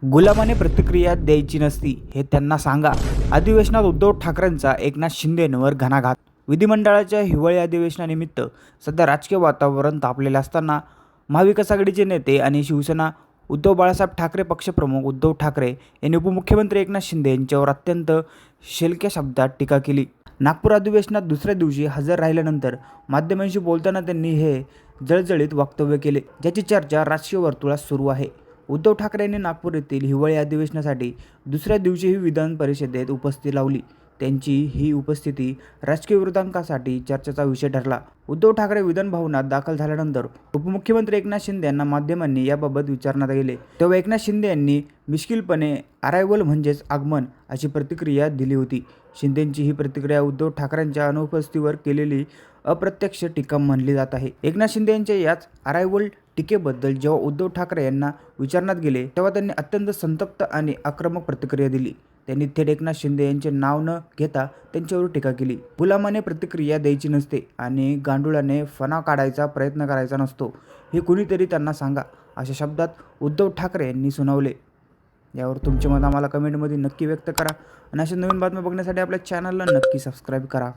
गुलामाने प्रतिक्रिया द्यायची नसती हे त्यांना सांगा. अधिवेशनात उद्धव ठाकरेंचा एकनाथ शिंदेंवर घणाघात. विधिमंडळाच्या हिवाळी अधिवेशनानिमित्त सध्या राजकीय वातावरण तापलेले असताना महाविकास आघाडीचे नेते आणि शिवसेना उद्धव बाळासाहेब ठाकरे पक्षप्रमुख उद्धव ठाकरे यांनी उपमुख्यमंत्री एकनाथ शिंदे यांच्यावर अत्यंत शेलक्या शब्दात टीका केली. नागपूर अधिवेशनात दुसऱ्या दिवशी हजर राहिल्यानंतर माध्यमांशी बोलताना त्यांनी हे जळजळीत वक्तव्य केले, ज्याची चर्चा राजकीय वर्तुळात सुरू आहे. उद्धव ठाकरे यांनी नागपूर येथील हिवाळी अधिवेशनासाठी दुसऱ्या दिवशीही विधान परिषदेत उपस्थिती लावली. त्यांची ही उपस्थिती राजकीय विरोधकांसाठी चर्चेचा विषय ठरला. उद्धव ठाकरे विधान भवनात दाखल झाल्यानंतर उपमुख्यमंत्री एकनाथ शिंदे यांना माध्यमांनी याबाबत विचारण्यात गेले, तेव्हा एकनाथ शिंदे यांनी मिश्किलपणे अरायव्हल म्हणजेच आगमन अशी प्रतिक्रिया दिली होती. शिंदेंची ही प्रतिक्रिया उद्धव ठाकरेंच्या अनुपस्थितीवर केलेली अप्रत्यक्ष टीका मानली जात आहे. एकनाथ शिंदे यांच्या याच अरायव्हल टीकेबद्दल जेव्हा उद्धव ठाकरे यांना विचारण्यात गेले तेव्हा त्यांनी अत्यंत संतप्त आणि आक्रमक प्रतिक्रिया दिली. त्यांनी थेट एकनाथ शिंदे यांचे नाव न घेता त्यांच्यावर टीका केली. गुलामाने प्रतिक्रिया द्यायची नसते आणि गांडुळाने फणा काढायचा प्रयत्न करायचा नसतो हे कुणीतरी त्यांना सांगा, अशा शब्दात उद्धव ठाकरे यांनी सुनावले. यावर तुमचे मत आम्हाला कमेंटमध्ये नक्की व्यक्त करा आणि अशा नवीन बातम्या बघण्यासाठी आपल्या चॅनलला नक्की सबस्क्राईब करा.